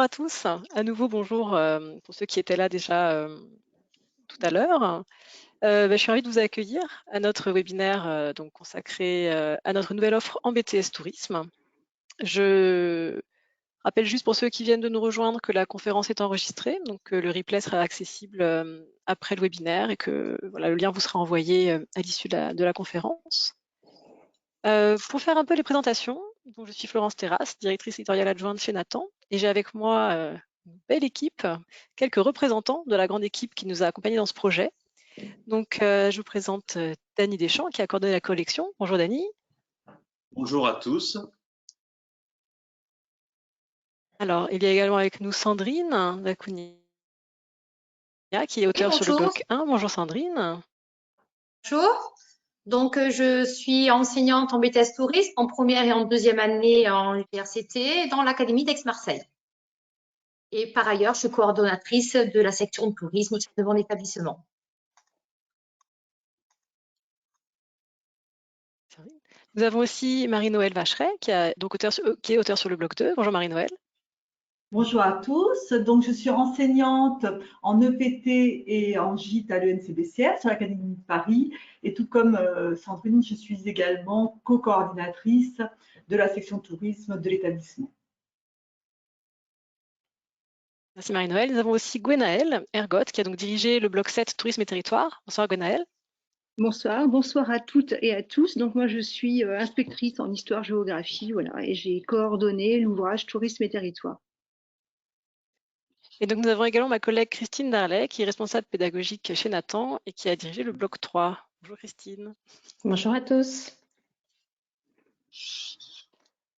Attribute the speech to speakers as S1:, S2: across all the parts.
S1: à tous. À nouveau, bonjour pour ceux qui étaient là déjà tout à l'heure. Je suis ravie de vous accueillir à notre webinaire donc consacré à notre nouvelle offre en BTS Tourisme. Je rappelle juste pour ceux qui viennent de nous rejoindre que la conférence est enregistrée, donc le replay sera accessible après le webinaire et que voilà, le lien vous sera envoyé à l'issue de la conférence. Pour faire un peu les présentations, donc je suis Florence Terrasse, directrice éditoriale adjointe chez Nathan, et j'ai avec moi une belle équipe, quelques représentants de la grande équipe qui nous a accompagnés dans ce projet. Donc, je vous présente Dany Deschamps, qui a coordonné la collection. Bonjour Dany.
S2: Bonjour à tous.
S1: Alors, il y a également avec nous Sandrine Dacounia, qui est auteure sur le blog 1. Bonjour Sandrine.
S3: Bonjour. Donc, je suis enseignante en BTS Tourisme en première et en deuxième année en université dans l'Académie d'Aix-Marseille. Et par ailleurs, je suis coordonnatrice de la section de tourisme au sein de mon établissement.
S1: Nous avons aussi Marie-Noëlle Vacheret, qui est auteure sur le blog 2. Bonjour Marie-Noëlle.
S4: Bonjour à tous. Donc, je suis enseignante en EPT et en gîte à l'ENCBCR sur l'Académie de Paris. Et tout comme Sandrine, je suis également co-coordinatrice de la section tourisme de l'établissement.
S1: Merci Marie-Noëlle. Nous avons aussi Gwenaëlle Ergotte, qui a donc dirigé le blog 7 Tourisme et Territoire. Bonsoir Gwenaëlle.
S5: Bonsoir à toutes et à tous. Donc moi je suis inspectrice en histoire-géographie, voilà, et j'ai coordonné l'ouvrage Tourisme et Territoire.
S1: Et donc nous avons également ma collègue Christine Darlet, qui est responsable pédagogique chez Nathan et qui a dirigé le blog 3. Bonjour Christine.
S6: Bonjour à tous.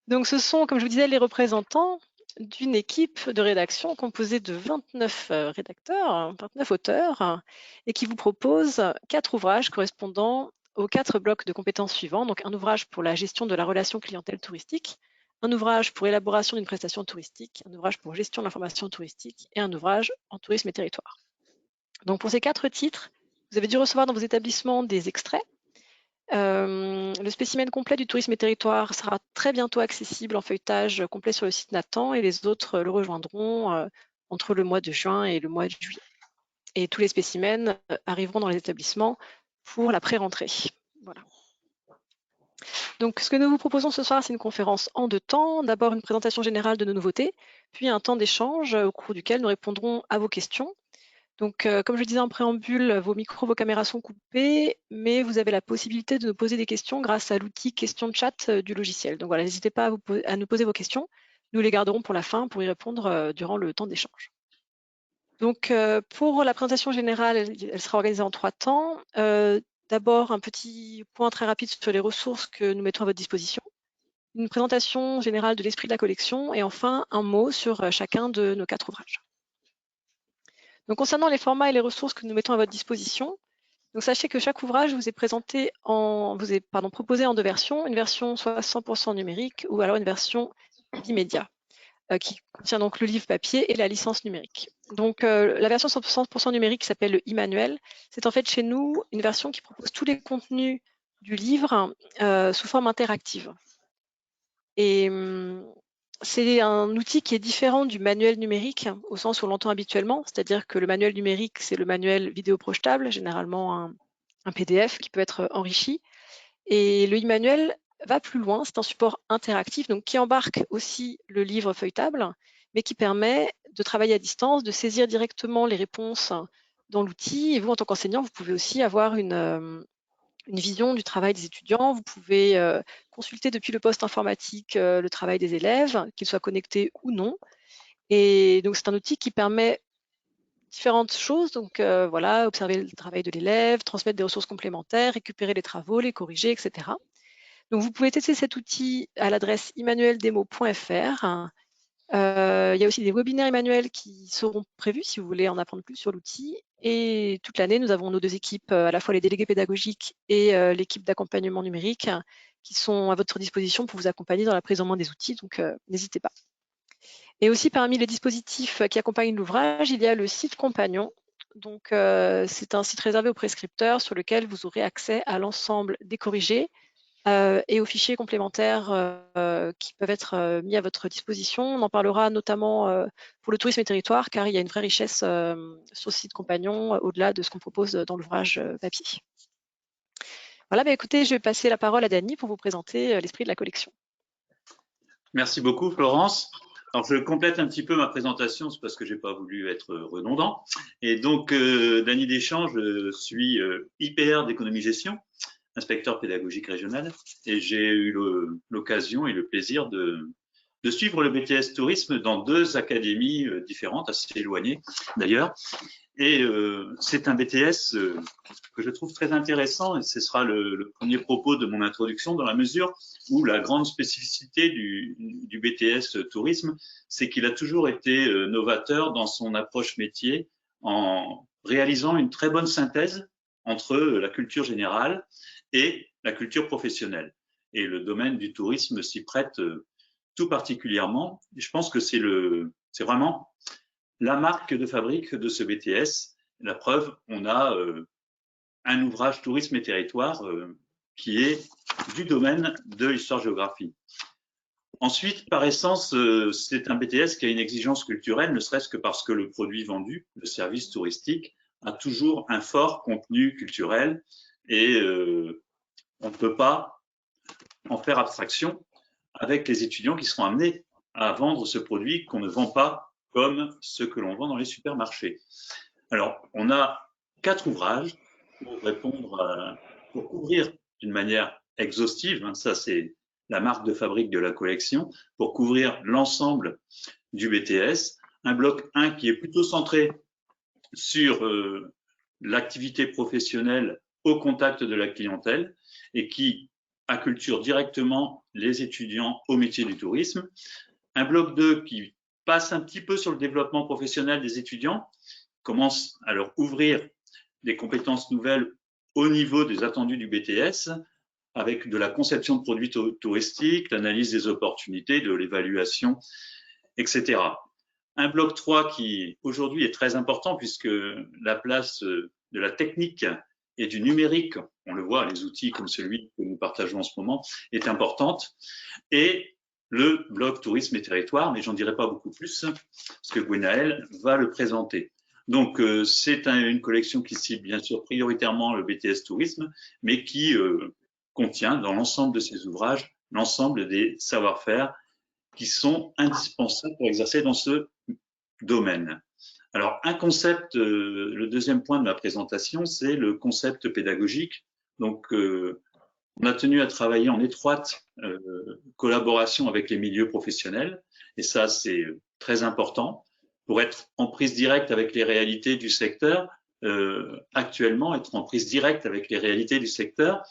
S1: Donc ce sont, comme je vous disais, les représentants d'une équipe de rédaction composée de 29 rédacteurs, 29 auteurs, et qui vous propose 4 ouvrages correspondant aux 4 blocs de compétences suivants. Donc un ouvrage pour la gestion de la relation clientèle touristique, un ouvrage pour élaboration d'une prestation touristique, un ouvrage pour gestion de l'information touristique et un ouvrage en tourisme et territoire. Donc pour ces 4 titres, vous avez dû recevoir dans vos établissements des extraits. Le spécimen complet du tourisme et territoire sera très bientôt accessible en feuilletage complet sur le site Nathan et les autres le rejoindront entre le mois de juin et le mois de juillet. Et tous les spécimens arriveront dans les établissements pour la pré-rentrée. Voilà. Donc, ce que nous vous proposons ce soir, c'est une conférence en 2 temps. D'abord, une présentation générale de nos nouveautés, puis un temps d'échange au cours duquel nous répondrons à vos questions. Donc, comme je le disais en préambule, vos micros, vos caméras sont coupés, mais vous avez la possibilité de nous poser des questions grâce à l'outil question de chat du logiciel. Donc voilà, n'hésitez pas à nous poser vos questions. Nous les garderons pour la fin pour y répondre durant le temps d'échange. Donc, pour la présentation générale, elle sera organisée en 3 temps. D'abord, un petit point très rapide sur les ressources que nous mettons à votre disposition. Une présentation générale de l'esprit de la collection et enfin un mot sur chacun de nos 4 ouvrages. Donc, concernant les formats et les ressources que nous mettons à votre disposition, donc sachez que chaque ouvrage vous est proposé en 2 versions, une version soit 100% numérique ou alors une version bimédia qui contient donc le livre papier et la licence numérique. Donc la version 100% numérique qui s'appelle le e-manuel, c'est en fait chez nous une version qui propose tous les contenus du livre sous forme interactive. Et c'est un outil qui est différent du manuel numérique au sens où on l'entend habituellement, c'est-à-dire que le manuel numérique, c'est le manuel vidéo projetable, généralement un PDF qui peut être enrichi. Et le e-manuel va plus loin, c'est un support interactif donc qui embarque aussi le livre feuilletable, mais qui permet de travailler à distance, de saisir directement les réponses dans l'outil. Et vous, en tant qu'enseignant, vous pouvez aussi avoir une vision du travail des étudiants. Vous pouvez consulter depuis le poste informatique le travail des élèves, qu'ils soient connectés ou non. Et donc, c'est un outil qui permet différentes choses. Donc, voilà, observer le travail de l'élève, transmettre des ressources complémentaires, récupérer les travaux, les corriger, etc. Donc, vous pouvez tester cet outil à l'adresse immanueldemo.fr. Il y a aussi des webinaires Emmanuel qui seront prévus si vous voulez en apprendre plus sur l'outil. Et toute l'année, nous avons nos 2 équipes, à la fois les délégués pédagogiques et l'équipe d'accompagnement numérique, qui sont à votre disposition pour vous accompagner dans la prise en main des outils. Donc, n'hésitez pas. Et aussi, parmi les dispositifs qui accompagnent l'ouvrage, il y a le site compagnon. Donc, c'est un site réservé aux prescripteurs sur lequel vous aurez accès à l'ensemble des corrigés, et aux fichiers complémentaires qui peuvent être mis à votre disposition. On en parlera notamment pour le tourisme et territoire, car il y a une vraie richesse sur le site Compagnon, au-delà de ce qu'on propose dans l'ouvrage papier. Voilà, écoutez, je vais passer la parole à Dany pour vous présenter l'esprit de la collection.
S2: Merci beaucoup, Florence. Alors, je complète un petit peu ma présentation, c'est parce que j'ai pas voulu être redondant. Et donc, Dany Deschamps, je suis IPR d'économie-gestion, inspecteur pédagogique régional, et j'ai eu l'occasion et le plaisir de suivre le BTS tourisme dans 2 académies différentes, assez éloignées d'ailleurs. Et c'est un BTS que je trouve très intéressant, et ce sera le premier propos de mon introduction, dans la mesure où la grande spécificité du BTS tourisme, c'est qu'il a toujours été novateur dans son approche métier, en réalisant une très bonne synthèse entre la culture générale et la culture professionnelle. Et le domaine du tourisme s'y prête tout particulièrement. Et je pense que c'est vraiment la marque de fabrique de ce BTS. La preuve, on a un ouvrage tourisme et territoire qui est du domaine de l'histoire-géographie. Ensuite, par essence, c'est un BTS qui a une exigence culturelle, ne serait-ce que parce que le produit vendu, le service touristique, a toujours un fort contenu culturel et on ne peut pas en faire abstraction avec les étudiants qui seront amenés à vendre ce produit qu'on ne vend pas comme ceux que l'on vend dans les supermarchés. Alors, on a 4 ouvrages pour couvrir d'une manière exhaustive, hein, ça c'est la marque de fabrique de la collection, pour couvrir l'ensemble du BTS. Un bloc 1 qui est plutôt centré sur l'activité professionnelle au contact de la clientèle et qui acculture directement les étudiants au métier du tourisme. Un bloc 2 qui passe un petit peu sur le développement professionnel des étudiants, commence à leur ouvrir des compétences nouvelles au niveau des attendus du BTS, avec de la conception de produits touristiques, l'analyse des opportunités, de l'évaluation, etc. Un bloc 3 qui aujourd'hui est très important puisque la place de la technique et du numérique, on le voit, les outils comme celui que nous partageons en ce moment, est importante. Et le bloc tourisme et territoire, mais j'en dirai pas beaucoup plus, parce que Gwenaëlle va le présenter. Donc, c'est une collection qui cible bien sûr prioritairement le BTS tourisme, mais qui contient dans l'ensemble de ses ouvrages l'ensemble des savoir-faire qui sont indispensables pour exercer dans ce domaine. Alors, un concept, le deuxième point de ma présentation, c'est le concept pédagogique. Donc, on a tenu à travailler en étroite collaboration avec les milieux professionnels, et ça, c'est très important pour être en prise directe avec les réalités du secteur. Actuellement, être en prise directe avec les réalités du secteur,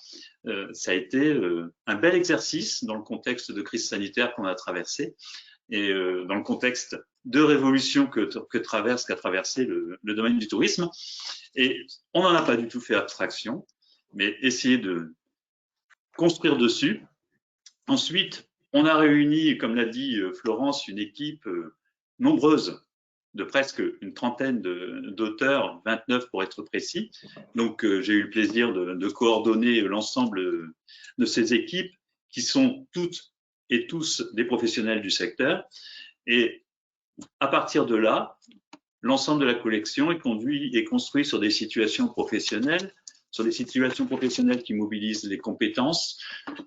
S2: ça a été un bel exercice dans le contexte de crise sanitaire qu'on a traversé et dans le contexte de révolution qu'a traversé le domaine du tourisme. Et on n'en a pas du tout fait abstraction, mais essayer de construire dessus. Ensuite, on a réuni, comme l'a dit Florence, une équipe nombreuse de presque une trentaine d'auteurs, 29 pour être précis. Donc, j'ai eu le plaisir de coordonner l'ensemble de ces équipes qui sont toutes et tous des professionnels du secteur. Et à partir de là, l'ensemble de la collection est construit sur des situations professionnelles, qui mobilisent les compétences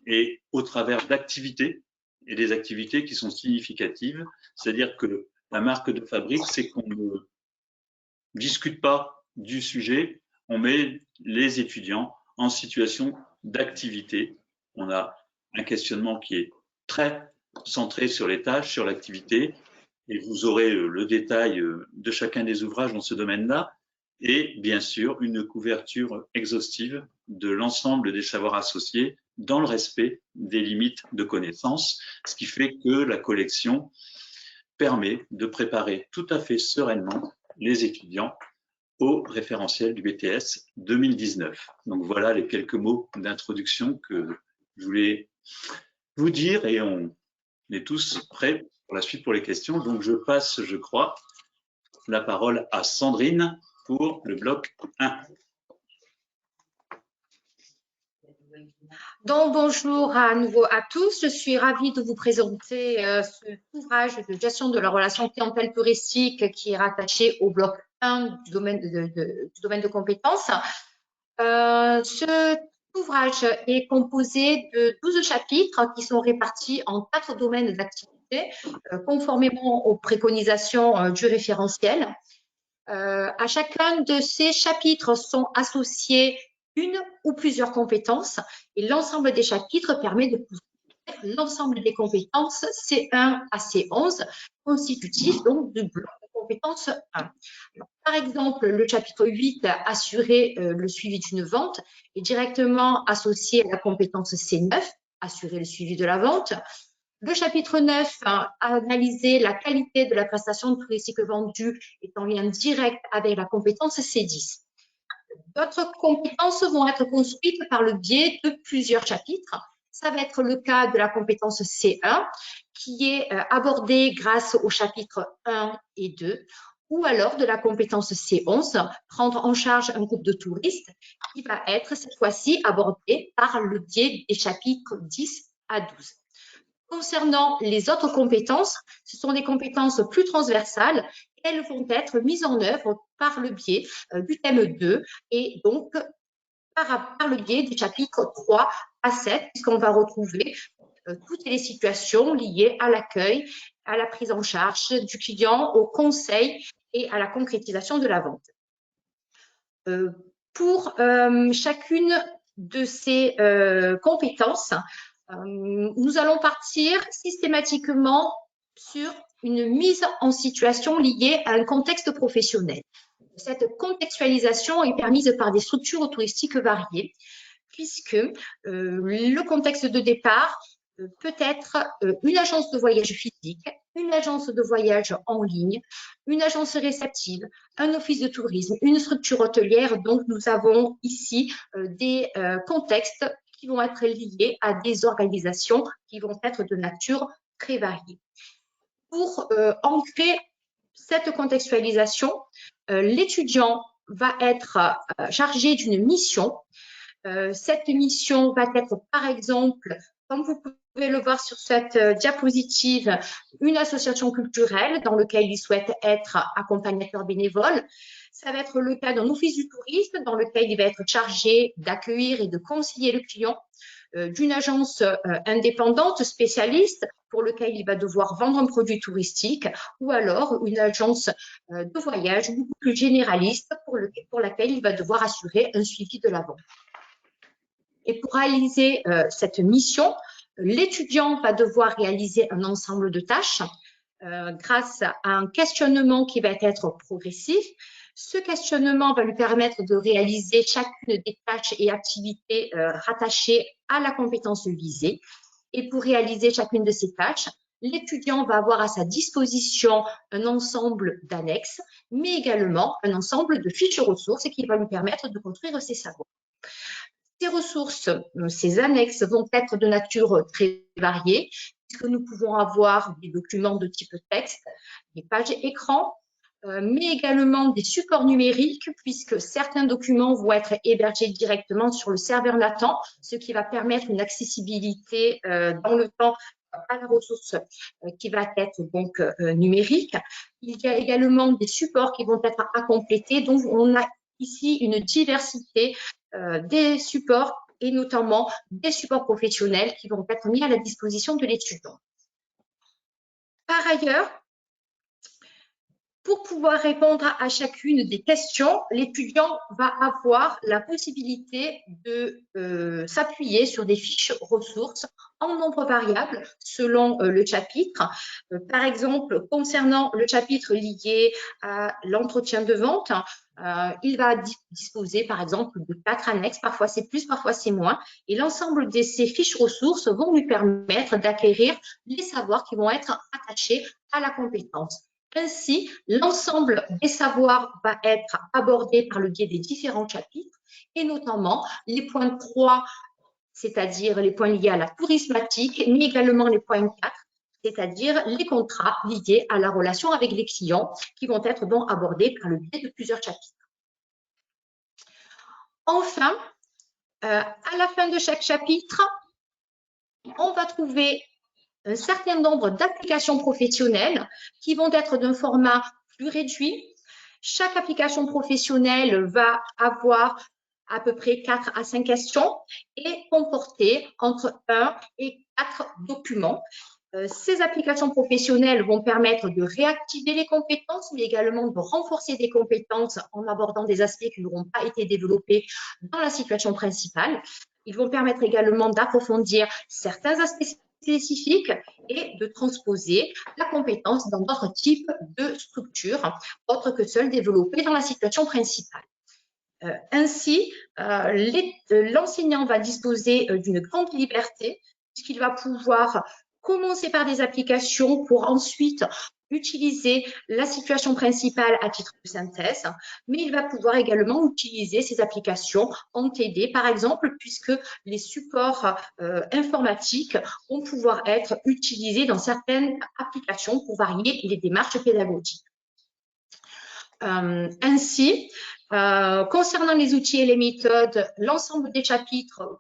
S2: et au travers d'activités et des activités qui sont significatives. C'est-à-dire que la marque de fabrique, c'est qu'on ne discute pas du sujet, on met les étudiants en situation d'activité. On a un questionnement qui est très centré sur les tâches, sur l'activité, et vous aurez le détail de chacun des ouvrages dans ce domaine-là, et bien sûr une couverture exhaustive de l'ensemble des savoirs associés dans le respect des limites de connaissances, ce qui fait que la collection permet de préparer tout à fait sereinement les étudiants au référentiel du BTS 2019. Donc voilà les quelques mots d'introduction que je voulais vous dire et on est tous prêts pour la suite pour les questions. Donc je passe, je crois, la parole à Sandrine pour le bloc 1.
S3: Donc, bonjour à nouveau à tous. Je suis ravie de vous présenter cet ouvrage de gestion de la relation clientèle touristique qui est rattaché au bloc 1 du domaine de compétences. Cet ouvrage est composé de 12 chapitres qui sont répartis en 4 domaines d'activité, conformément aux préconisations du référentiel. À chacun de ces chapitres sont associées une ou plusieurs compétences et l'ensemble des chapitres permet de couvrir l'ensemble des compétences C1 à C11 constitutifs donc du bloc de compétences 1. Alors, par exemple, le chapitre 8, assurer le suivi d'une vente, est directement associé à la compétence C9, assurer le suivi de la vente. Le chapitre 9, analyser la qualité de la prestation touristique vendue, est en lien direct avec la compétence C10. D'autres compétences vont être construites par le biais de plusieurs chapitres. Ça va être le cas de la compétence C1, qui est abordée grâce aux chapitres 1 et 2, ou alors de la compétence C11, prendre en charge un groupe de touristes, qui va être cette fois-ci abordée par le biais des chapitres 10 à 12. Concernant les autres compétences, ce sont des compétences plus transversales. Elles vont être mises en œuvre par le biais du thème 2 et donc par le biais du chapitre 3 à 7, puisqu'on va retrouver toutes les situations liées à l'accueil, à la prise en charge du client, au conseil et à la concrétisation de la vente. Pour chacune de ces compétences, nous allons partir systématiquement sur une mise en situation liée à un contexte professionnel. Cette contextualisation est permise par des structures touristiques variées, puisque le contexte de départ peut être une agence de voyage physique, une agence de voyage en ligne, une agence réceptive, un office de tourisme, une structure hôtelière. Donc, nous avons ici des contextes qui vont être liés à des organisations qui vont être de nature très variée. Pour ancrer cette contextualisation, l'étudiant va être chargé d'une mission. Cette mission va être, par exemple, comme vous pouvez le voir sur cette diapositive, une association culturelle dans laquelle il souhaite être accompagnateur bénévole. Ça va être le cas d'un office du tourisme dans lequel il va être chargé d'accueillir et de conseiller le client, d'une agence indépendante spécialiste pour lequel il va devoir vendre un produit touristique, ou alors une agence de voyage beaucoup plus généraliste pour laquelle il va devoir assurer un suivi de la vente. Et pour réaliser cette mission, l'étudiant va devoir réaliser un ensemble de tâches grâce à un questionnement qui va être progressif. Ce questionnement va lui permettre de réaliser chacune des tâches et activités rattachées à la compétence visée. Et pour réaliser chacune de ces tâches, l'étudiant va avoir à sa disposition un ensemble d'annexes, mais également un ensemble de fiches ressources qui va lui permettre de construire ses savoirs. Ces ressources, ces annexes vont être de nature très variée, puisque nous pouvons avoir des documents de type texte, des pages écran, mais également des supports numériques, puisque certains documents vont être hébergés directement sur le serveur latent, ce qui va permettre une accessibilité dans le temps à la ressource qui va être donc numérique. Il y a également des supports qui vont être à compléter, donc on a ici une diversité des supports et notamment des supports professionnels qui vont être mis à la disposition de l'étudiant. Par ailleurs, pour pouvoir répondre à chacune des questions, l'étudiant va avoir la possibilité de s'appuyer sur des fiches ressources en nombre variable selon le chapitre. Par exemple, concernant le chapitre lié à l'entretien de vente, il va disposer par exemple de 4 annexes, parfois c'est plus, parfois c'est moins, et l'ensemble de ces fiches ressources vont lui permettre d'acquérir les savoirs qui vont être attachés à la compétence. Ainsi, l'ensemble des savoirs va être abordé par le biais des différents chapitres et notamment les points 3, c'est-à-dire les points liés à la tourismatique, mais également les points 4, c'est-à-dire les contrats liés à la relation avec les clients qui vont être donc abordés par le biais de plusieurs chapitres. Enfin, À la fin de chaque chapitre, on va trouver un certain nombre d'applications professionnelles qui vont être d'un format plus réduit. Chaque application professionnelle va avoir à peu près 4 à 5 questions et comporter entre 1 et 4 documents. Ces applications professionnelles vont permettre de réactiver les compétences, mais également de renforcer des compétences en abordant des aspects qui n'auront pas été développés dans la situation principale. Ils vont permettre également d'approfondir certains aspects spécifiques et de transposer la compétence dans d'autres types de structures, autres que celles développées dans la situation principale. Ainsi, l'enseignant va disposer d'une grande liberté puisqu'il va pouvoir commencer par des applications pour ensuite utiliser la situation principale à titre de synthèse, mais il va pouvoir également utiliser ces applications en TD, par exemple, puisque les supports informatiques vont pouvoir être utilisés dans certaines applications pour varier les démarches pédagogiques. Ainsi, concernant les outils et les méthodes, l'ensemble des chapitres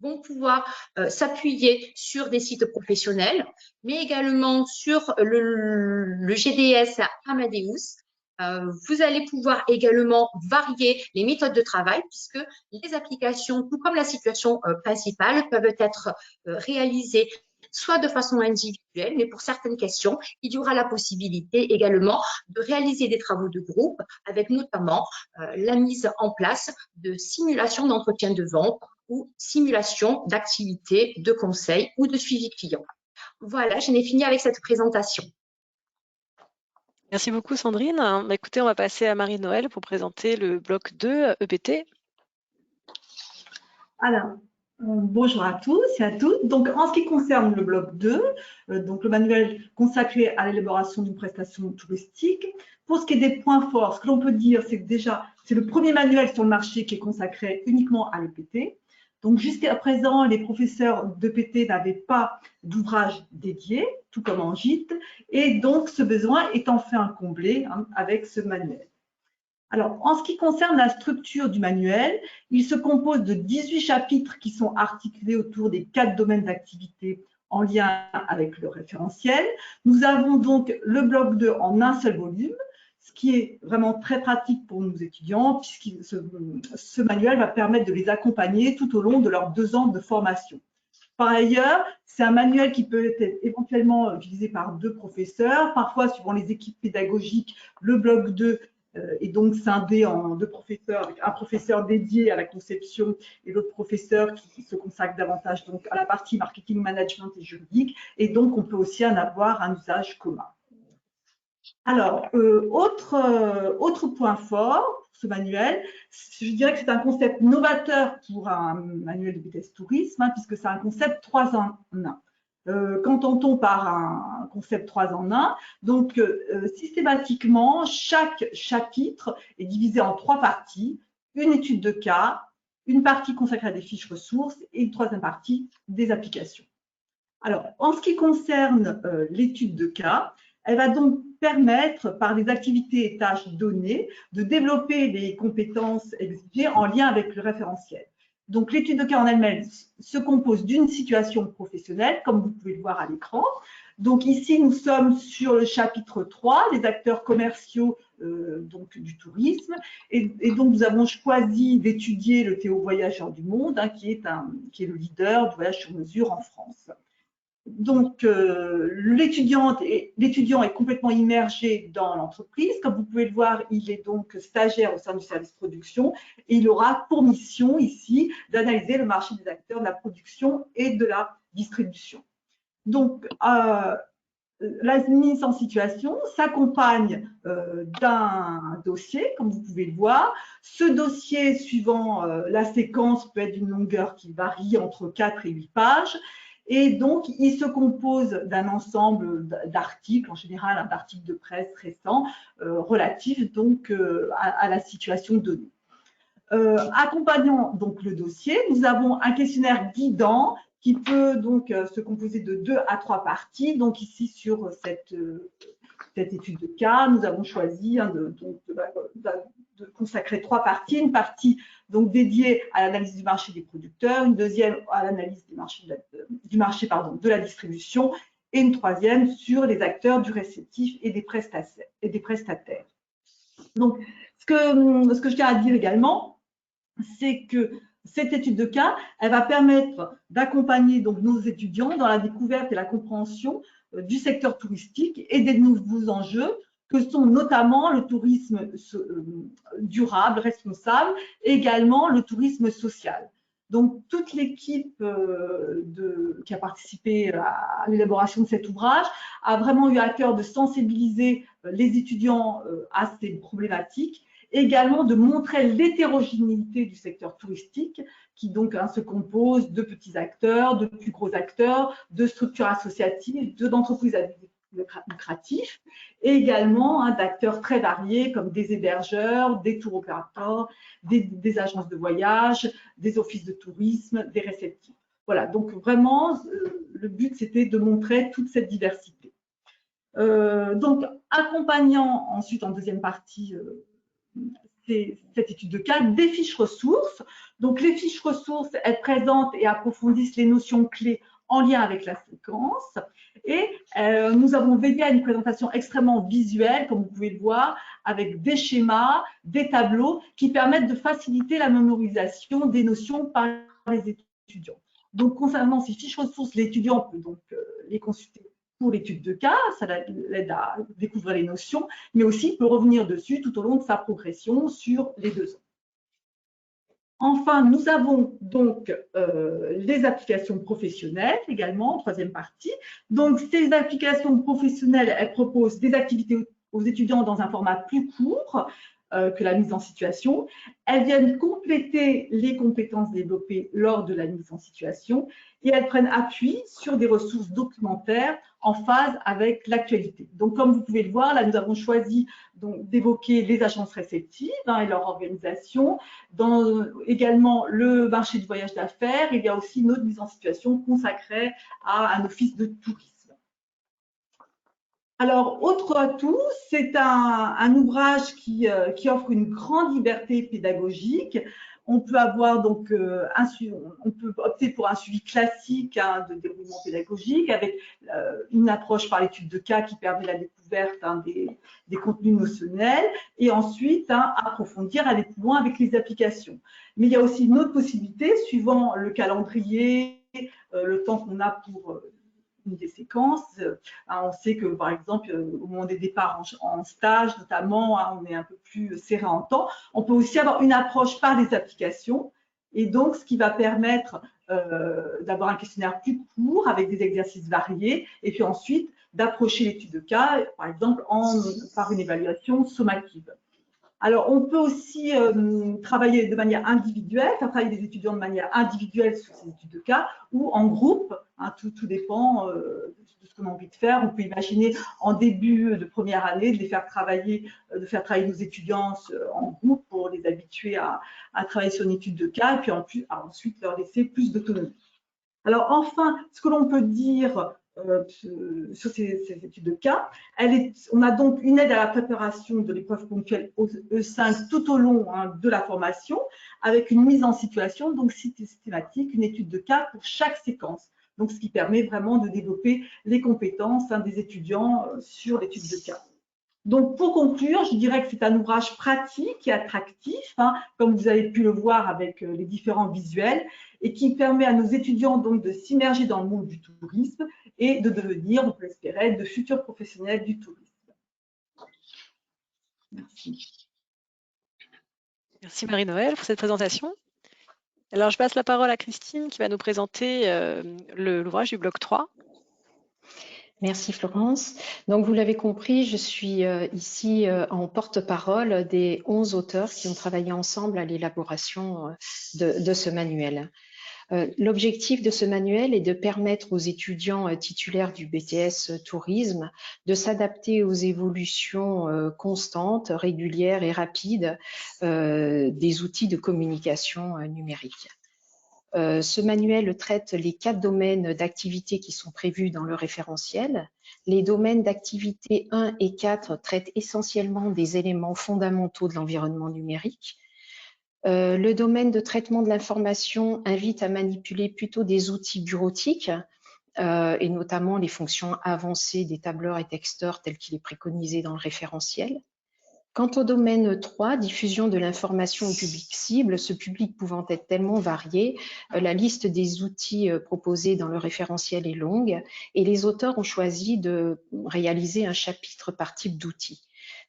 S3: vont pouvoir s'appuyer sur des sites professionnels, mais également sur le GDS Amadeus. Vous allez pouvoir également varier les méthodes de travail puisque les applications, tout comme la situation principale, peuvent être réalisées soit de façon individuelle, mais pour certaines questions, il y aura la possibilité également de réaliser des travaux de groupe avec notamment la mise en place de simulations d'entretien de vente ou simulation d'activités de conseil ou de suivi client. Voilà, j'en ai fini avec cette présentation.
S1: Merci beaucoup Sandrine. Écoutez, on va passer à Marie-Noël pour présenter le bloc 2 EPT.
S4: Alors, bonjour à tous et à toutes. Donc, en ce qui concerne le bloc 2, donc le manuel consacré à l'élaboration d'une prestation touristique, pour ce qui est des points forts, ce que l'on peut dire, c'est que déjà, c'est le premier manuel sur le marché qui est consacré uniquement à l'EPT. Donc, jusqu'à présent, les professeurs d'EPT n'avaient pas d'ouvrage dédié, tout comme en gîte, et donc ce besoin est enfin comblé avec ce manuel. Alors, en ce qui concerne la structure du manuel, il se compose de 18 chapitres qui sont articulés autour des 4 domaines d'activité en lien avec le référentiel. Nous avons donc le bloc 2 en un seul volume, ce qui est vraiment très pratique pour nos étudiants, puisque ce manuel va permettre de les accompagner tout au long de leurs 2 ans de formation. Par ailleurs, c'est un manuel qui peut être éventuellement utilisé par 2 professeurs. Parfois, suivant les équipes pédagogiques, le bloc 2 est donc scindé en 2 professeurs, avec un professeur dédié à la conception et l'autre professeur qui se consacre davantage donc à la partie marketing, management et juridique. Et donc, on peut aussi en avoir un usage commun. Alors, autre point fort pour ce manuel, je dirais que c'est un concept novateur pour un manuel de BTS Tourisme, puisque c'est un concept 3 en 1. Qu'entend-on par un concept 3 en 1? Donc, systématiquement, chaque chapitre est divisé en 3 parties, une étude de cas, une partie consacrée à des fiches ressources et une 3e partie des applications. Alors, en ce qui concerne l'étude de cas, elle va donc permettre, par les activités et tâches données, de développer les compétences exigées en lien avec le référentiel. Donc, l'étude de cas en elle-même se compose d'une situation professionnelle, comme vous pouvez le voir à l'écran. Donc, ici, nous sommes sur le chapitre 3, les acteurs commerciaux donc, du tourisme. Et donc, nous avons choisi d'étudier le Théo Voyageurs du Monde, qui est le leader du voyage sur mesure en France. Donc, l'étudiant est complètement immergé dans l'entreprise. Comme vous pouvez le voir, il est donc stagiaire au sein du service production et il aura pour mission ici d'analyser le marché des acteurs de la production et de la distribution. Donc, la mise en situation s'accompagne d'un dossier, comme vous pouvez le voir. Ce dossier, suivant la séquence, peut être d'une longueur qui varie entre 4 et 8 pages. Et donc, il se compose d'un ensemble d'articles, en général d'articles de presse récents, relatifs donc à la situation donnée. Accompagnant donc le dossier, nous avons un questionnaire guidant qui peut donc se composer de 2 à 3 parties. Donc ici, sur cette étude de cas, nous avons choisi de consacrer 3 parties. Une partie donc dédiée à l'analyse du marché des producteurs, une deuxième à l'analyse du marché de la distribution, et une troisième sur les acteurs du réceptif et des prestataires. Donc, ce que je tiens à dire également, c'est que cette étude de cas, elle va permettre d'accompagner donc nos étudiants dans la découverte et la compréhension du secteur touristique et des nouveaux enjeux que sont notamment le tourisme durable, responsable, et également le tourisme social. Donc, toute l'équipe qui a participé à l'élaboration de cet ouvrage a vraiment eu à cœur de sensibiliser les étudiants à ces problématiques, également de montrer l'hétérogénéité du secteur touristique qui donc se compose de petits acteurs, de plus gros acteurs, de structures associatives, d'entreprises lucratifs, et également d'acteurs très variés comme des hébergeurs, des tour opérateurs, des agences de voyage, des offices de tourisme, des réceptifs. Voilà, donc vraiment, le but c'était de montrer toute cette diversité. Donc, accompagnant ensuite en deuxième partie cette étude de cas, des fiches ressources. Donc, les fiches ressources, elles présentent et approfondissent les notions clés en lien avec la séquence. Et nous avons veillé à une présentation extrêmement visuelle, comme vous pouvez le voir, avec des schémas, des tableaux qui permettent de faciliter la mémorisation des notions par les étudiants. Donc, concernant ces fiches ressources, l'étudiant peut donc les consulter pour l'étude de cas, ça l'aide à découvrir les notions, mais aussi peut revenir dessus tout au long de sa progression sur les 2 ans. Enfin, nous avons donc les applications professionnelles également, troisième partie. Donc, ces applications professionnelles, elles proposent des activités aux étudiants dans un format plus court que la mise en situation. Elles viennent compléter les compétences développées lors de la mise en situation et elles prennent appui sur des ressources documentaires en phase avec l'actualité. Donc, comme vous pouvez le voir, là, nous avons choisi d'évoquer les agences réceptives et leur organisation, également le marché du voyage d'affaires. Il y a aussi une autre mise en situation consacrée à un office de tourisme. Alors, autre atout, c'est un ouvrage qui offre une grande liberté pédagogique. On peut avoir donc on peut opter pour un suivi classique de déroulement pédagogique avec une approche par l'étude de cas qui permet la découverte des contenus notionnels et ensuite approfondir, aller plus loin avec les applications. Mais il y a aussi une autre possibilité suivant le calendrier, le temps qu'on a pour des séquences. On sait que, par exemple, au moment des départs en stage, notamment, on est un peu plus serré en temps. On peut aussi avoir une approche par les applications, et donc ce qui va permettre d'avoir un questionnaire plus court avec des exercices variés, et puis ensuite d'approcher l'étude de cas, par exemple, par une évaluation sommative. Alors, on peut aussi travailler de manière individuelle, faire travailler des étudiants de manière individuelle sur ces études de cas ou en groupe. Tout dépend de ce qu'on a envie de faire. On peut imaginer en début de première année de faire travailler nos étudiants en groupe pour les habituer à travailler sur une étude de cas et puis ensuite leur laisser plus d'autonomie. Alors, enfin, ce que l'on peut dire sur ces études de cas. On a donc une aide à la préparation de l'épreuve ponctuelle E5 tout au long de la formation, avec une mise en situation donc systématique, une étude de cas pour chaque séquence. Donc, ce qui permet vraiment de développer les compétences des étudiants sur l'étude de cas. Donc, pour conclure, je dirais que c'est un ouvrage pratique et attractif, comme vous avez pu le voir avec les différents visuels, et qui permet à nos étudiants donc de s'immerger dans le monde du tourisme et de devenir, on peut l'espérer, de futurs professionnels du tourisme. Merci.
S1: Merci Marie-Noëlle pour cette présentation. Alors, je passe la parole à Christine qui va nous présenter l'ouvrage du bloc 3.
S6: Merci Florence. Donc vous l'avez compris, je suis ici en porte-parole des 11 auteurs qui ont travaillé ensemble à l'élaboration de ce manuel. L'objectif de ce manuel est de permettre aux étudiants titulaires du BTS Tourisme de s'adapter aux évolutions constantes, régulières et rapides des outils de communication numérique. Ce manuel traite les 4 domaines d'activité qui sont prévus dans le référentiel. Les domaines d'activité 1 et 4 traitent essentiellement des éléments fondamentaux de l'environnement numérique. Le domaine de traitement de l'information invite à manipuler plutôt des outils bureautiques, et notamment les fonctions avancées des tableurs et texteurs tels qu'il est préconisé dans le référentiel. Quant au domaine 3, diffusion de l'information au public cible, ce public pouvant être tellement varié, la liste des outils proposés dans le référentiel est longue et les auteurs ont choisi de réaliser un chapitre par type d'outil.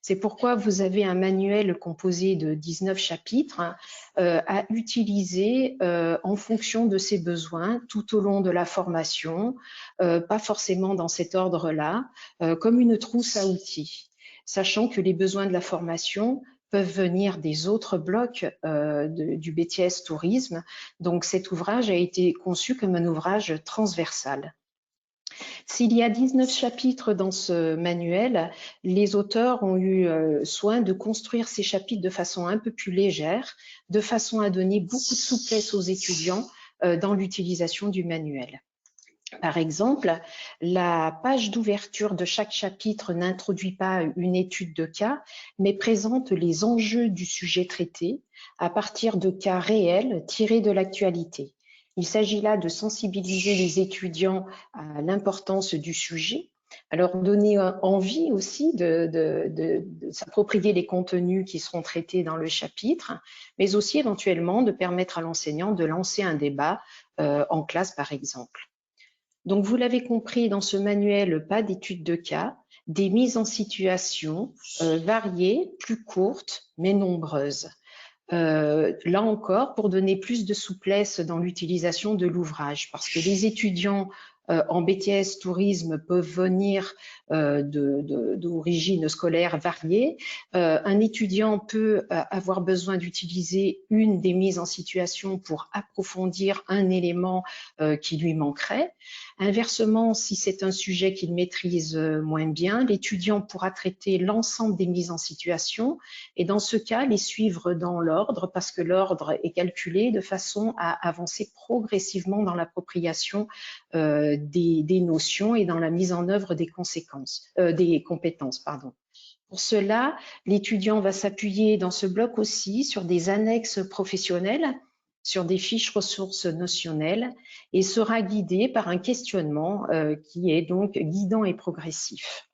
S6: C'est pourquoi vous avez un manuel composé de 19 chapitres à utiliser en fonction de ses besoins tout au long de la formation, pas forcément dans cet ordre-là, comme une trousse à outils, sachant que les besoins de la formation peuvent venir des autres blocs du BTS Tourisme. Donc cet ouvrage a été conçu comme un ouvrage transversal. S'il y a 19 chapitres dans ce manuel, les auteurs ont eu soin de construire ces chapitres de façon un peu plus légère, de façon à donner beaucoup de souplesse aux étudiants dans l'utilisation du manuel. Par exemple, la page d'ouverture de chaque chapitre n'introduit pas une étude de cas, mais présente les enjeux du sujet traité à partir de cas réels tirés de l'actualité. Il s'agit là de sensibiliser les étudiants à l'importance du sujet, à leur donner envie aussi de s'approprier les contenus qui seront traités dans le chapitre, mais aussi éventuellement de permettre à l'enseignant de lancer un débat en classe par exemple. Donc, vous l'avez compris, dans ce manuel, pas d'études de cas, des mises en situation variées, plus courtes, mais nombreuses. Là encore, pour donner plus de souplesse dans l'utilisation de l'ouvrage, parce que les étudiants en BTS Tourisme peuvent venir d'origines scolaires variées. Un étudiant peut avoir besoin d'utiliser une des mises en situation pour approfondir un élément qui lui manquerait. Inversement, si c'est un sujet qu'il maîtrise moins bien, l'étudiant pourra traiter l'ensemble des mises en situation et dans ce cas, les suivre dans l'ordre parce que l'ordre est calculé de façon à avancer progressivement dans l'appropriation des notions et dans la mise en œuvre des compétences. Pour cela, l'étudiant va s'appuyer dans ce bloc aussi sur des annexes professionnelles, sur des fiches ressources notionnelles et sera guidé par un questionnement qui est donc guidant et progressif.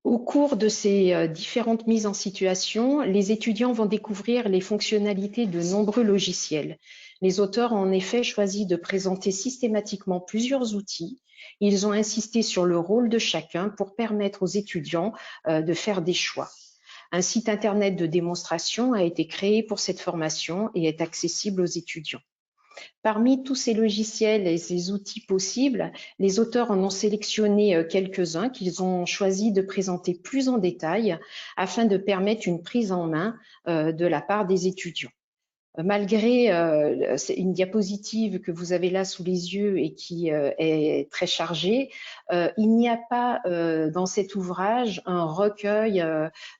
S6: Au cours de ces différentes mises en situation, les étudiants vont découvrir les fonctionnalités de nombreux logiciels. Les auteurs ont en effet choisi de présenter systématiquement plusieurs outils. Ils ont insisté sur le rôle de chacun pour permettre aux étudiants de faire des choix. Un site internet de démonstration a été créé pour cette formation et est accessible aux étudiants. Parmi tous ces logiciels et ces outils possibles, les auteurs en ont sélectionné quelques-uns qu'ils ont choisi de présenter plus en détail afin de permettre une prise en main de la part des étudiants. Malgré une diapositive que vous avez là sous les yeux et qui est très chargée, il n'y a pas dans cet ouvrage un recueil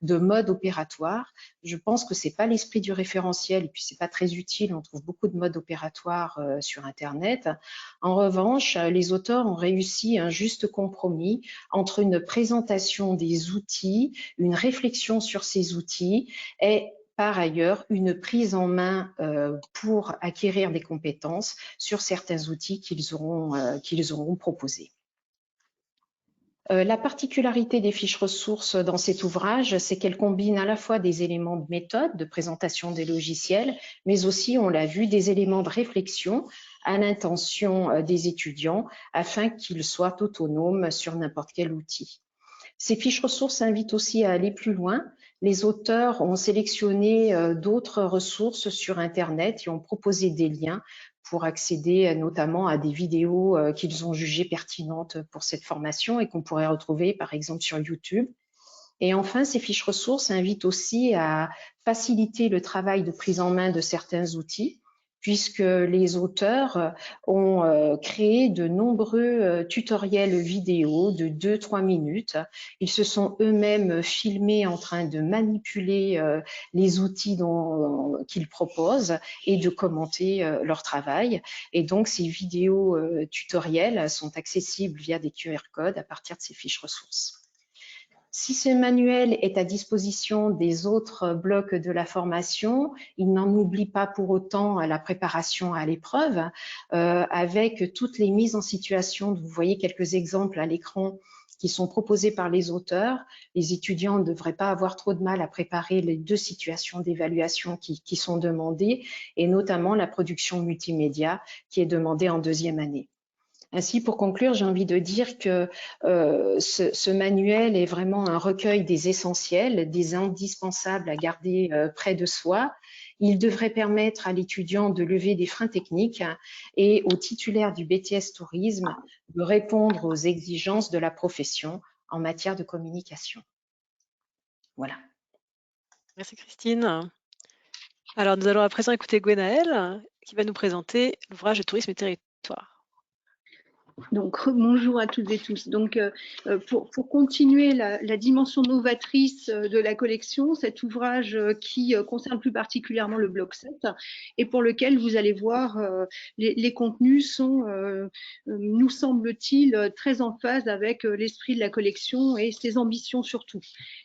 S6: de modes opératoires. Je pense que c'est pas l'esprit du référentiel et puis c'est pas très utile. On trouve beaucoup de modes opératoires sur Internet. En revanche, les auteurs ont réussi un juste compromis entre une présentation des outils, une réflexion sur ces outils et par ailleurs, une prise en main pour acquérir des compétences sur certains outils qu'ils auront proposés. La particularité des fiches ressources dans cet ouvrage, c'est qu'elles combinent à la fois des éléments de méthode, de présentation des logiciels, mais aussi, on l'a vu, des éléments de réflexion à l'intention des étudiants afin qu'ils soient autonomes sur n'importe quel outil. Ces fiches ressources invitent aussi à aller plus loin. Les auteurs ont sélectionné d'autres ressources sur Internet et ont proposé des liens pour accéder notamment à des vidéos qu'ils ont jugées pertinentes pour cette formation et qu'on pourrait retrouver par exemple sur YouTube. Et enfin, ces fiches ressources invitent aussi à faciliter le travail de prise en main de certains outils, puisque les auteurs ont créé de nombreux tutoriels vidéo de 2-3 minutes. Ils se sont eux-mêmes filmés en train de manipuler les outils qu'ils proposent et de commenter leur travail. Et donc, ces vidéos tutoriels sont accessibles via des QR codes à partir de ces fiches ressources. Si ce manuel est à disposition des autres blocs de la formation, il n'en oublie pas pour autant la préparation à l'épreuve, avec toutes les mises en situation. Vous voyez quelques exemples à l'écran qui sont proposés par les auteurs. Les étudiants ne devraient pas avoir trop de mal à préparer les 2 situations d'évaluation qui sont demandées, et notamment la production multimédia qui est demandée en 2e année. Ainsi, pour conclure, j'ai envie de dire que ce manuel est vraiment un recueil des essentiels, des indispensables à garder près de soi. Il devrait permettre à l'étudiant de lever des freins techniques et aux titulaires du BTS Tourisme de répondre aux exigences de la profession en matière de communication. Voilà.
S1: Merci Christine. Alors, nous allons à présent écouter Gwenaëlle qui va nous présenter l'ouvrage de Tourisme et Territoire.
S5: Donc, bonjour à toutes et tous. Donc, pour continuer la dimension novatrice de la collection, cet ouvrage qui concerne plus particulièrement le bloc 7 et pour lequel vous allez voir les contenus sont, nous semble-t-il, très en phase avec l'esprit de la collection et ses ambitions surtout.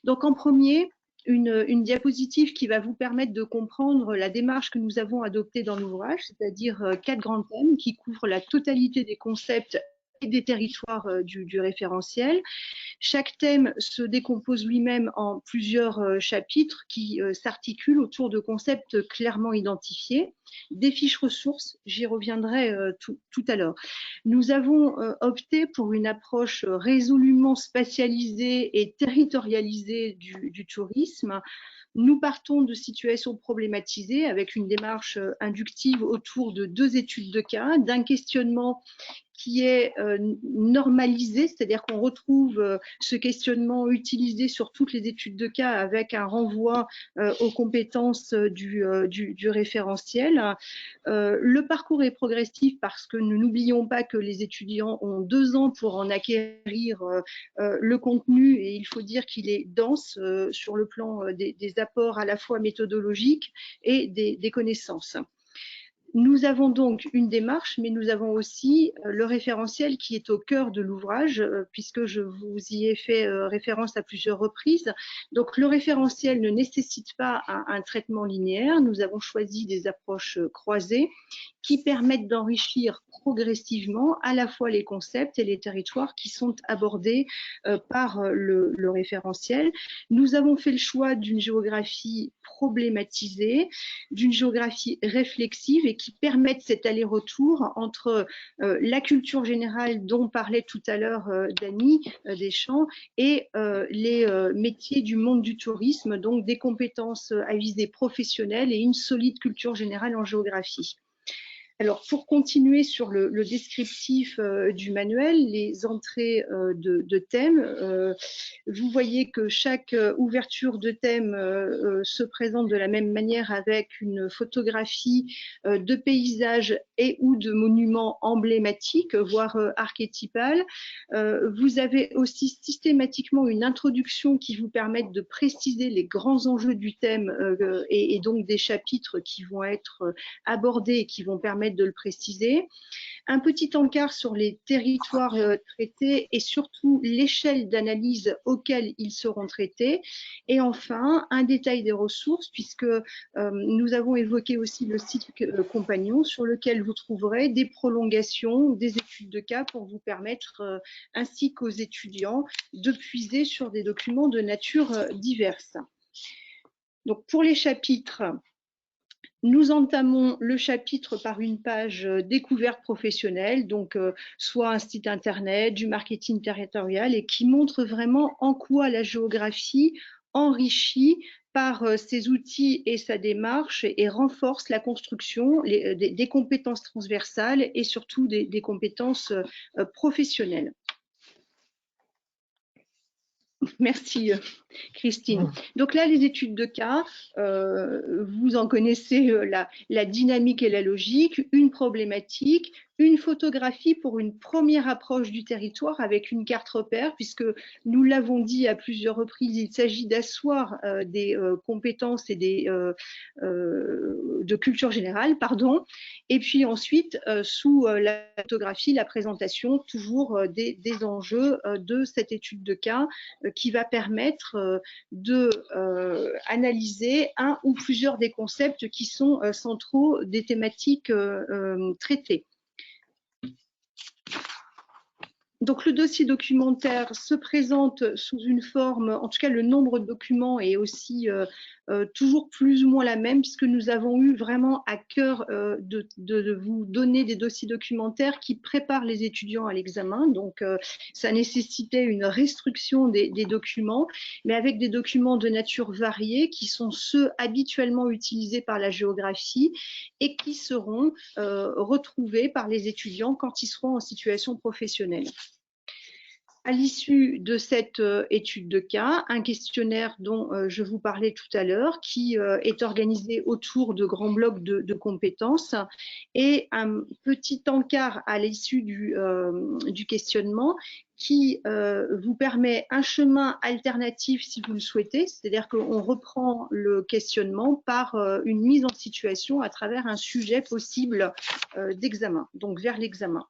S5: Donc, en premier, une diapositive qui va vous permettre de comprendre la démarche que nous avons adoptée dans l'ouvrage, c'est-à-dire 4 grands thèmes qui couvrent la totalité des concepts et des territoires du référentiel. Chaque thème se décompose lui-même en plusieurs chapitres qui s'articulent autour de concepts clairement identifiés. Des fiches ressources, j'y reviendrai tout à l'heure. Nous avons opté pour une approche résolument spatialisée et territorialisée du tourisme. Nous partons de situations problématisées avec une démarche inductive autour de 2 études de cas, d'un questionnement qui est normalisé, c'est-à-dire qu'on retrouve ce questionnement utilisé sur toutes les études de cas avec un renvoi aux compétences du référentiel. Le parcours est progressif parce que nous n'oublions pas que les étudiants ont 2 ans pour en acquérir le contenu et il faut dire qu'il est dense sur le plan des apports à la fois méthodologiques et des connaissances. Nous avons donc une démarche, mais nous avons aussi le référentiel qui est au cœur de l'ouvrage, puisque je vous y ai fait référence à plusieurs reprises. Donc, le référentiel ne nécessite pas un traitement linéaire. Nous avons choisi des approches croisées qui permettent d'enrichir progressivement à la fois les concepts et les territoires qui sont abordés par le référentiel. Nous avons fait le choix d'une géographie problématisée, d'une géographie réflexive et qui permettent cet aller-retour entre la culture générale dont parlait tout à l'heure Dany Deschamps et les métiers du monde du tourisme, donc des compétences à visée professionnelle et une solide culture générale en géographie. Alors, pour continuer sur le descriptif du manuel, les entrées de thèmes, vous voyez que chaque ouverture de thème se présente de la même manière avec une photographie de paysages et ou de monuments emblématiques, voire archétypales. Vous avez aussi systématiquement une introduction qui vous permet de préciser les grands enjeux du thème et donc des chapitres qui vont être abordés et qui vont permettre de le préciser. Un petit encart sur les territoires traités et surtout l'échelle d'analyse auxquelles ils seront traités. Et enfin, un détail des ressources, puisque nous avons évoqué aussi le site compagnon sur lequel vous trouverez des prolongations, des études de cas pour vous permettre, ainsi qu'aux étudiants, de puiser sur des documents de nature diverse. Donc, pour les chapitres, nous entamons le chapitre par une page découverte professionnelle, donc soit un site internet, du marketing territorial, et qui montre vraiment en quoi la géographie enrichit par ses outils et sa démarche et renforce la construction des compétences transversales et surtout des compétences professionnelles. Merci Christine. Donc là, les études de cas, vous en connaissez la dynamique et la logique, une problématique, une photographie pour une première approche du territoire avec une carte repère, puisque nous l'avons dit à plusieurs reprises, il s'agit d'asseoir des compétences et de culture générale, pardon. Et puis ensuite, sous la photographie, la présentation toujours des enjeux de cette étude de cas qui va permettre de analyser un ou plusieurs des concepts qui sont centraux des thématiques traitées. Donc, le dossier documentaire se présente sous une forme, en tout cas le nombre de documents est aussi toujours plus ou moins la même, puisque nous avons eu vraiment à cœur de vous donner des dossiers documentaires qui préparent les étudiants à l'examen. Donc, ça nécessitait une restriction des documents, mais avec des documents de nature variée qui sont ceux habituellement utilisés par la géographie et qui seront retrouvés par les étudiants quand ils seront en situation professionnelle. À l'issue de cette étude de cas, un questionnaire dont je vous parlais tout à l'heure, qui est organisé autour de grands blocs de compétences, et un petit encart à l'issue du questionnement qui vous permet un chemin alternatif si vous le souhaitez, c'est-à-dire qu'on reprend le questionnement par une mise en situation à travers un sujet possible d'examen, donc vers l'examen.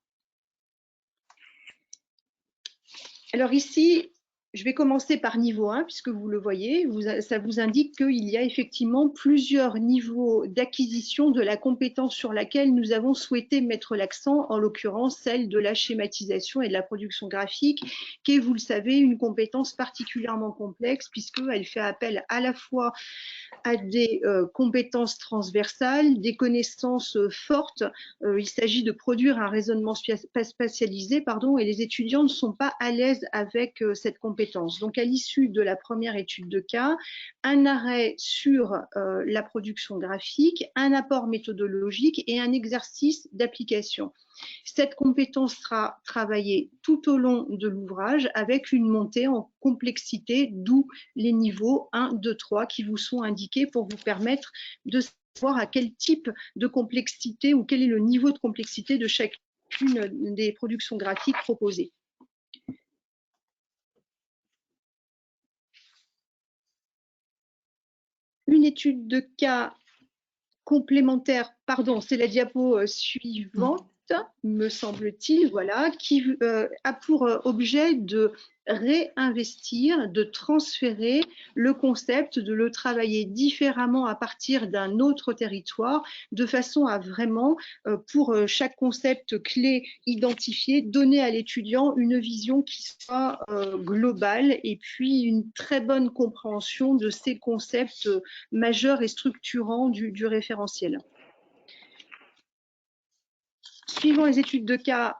S5: Alors ici, je vais commencer par niveau 1, puisque vous le voyez, ça vous indique qu'il y a effectivement plusieurs niveaux d'acquisition de la compétence sur laquelle nous avons souhaité mettre l'accent, en l'occurrence celle de la schématisation et de la production graphique, qui est, vous le savez, une compétence particulièrement complexe, puisqu'elle fait appel à la fois à des compétences transversales, des connaissances fortes. Il s'agit de produire un raisonnement spatialisé, et les étudiants ne sont pas à l'aise avec cette compétence. Donc, à l'issue de la première étude de cas, un arrêt sur la production graphique, un apport méthodologique et un exercice d'application. Cette compétence sera travaillée tout au long de l'ouvrage avec une montée en complexité, d'où les niveaux 1, 2, 3 qui vous sont indiqués pour vous permettre de savoir à quel type de complexité ou quel est le niveau de complexité de chacune des productions graphiques proposées. Une étude de cas complémentaire, pardon, c'est la diapo suivante, me semble-t-il, voilà, qui a pour objet de réinvestir, de transférer le concept, de le travailler différemment à partir d'un autre territoire, de façon à vraiment, pour chaque concept clé identifié, donner à l'étudiant une vision qui soit globale et puis une très bonne compréhension de ces concepts majeurs et structurants du référentiel. Suivant les études de cas,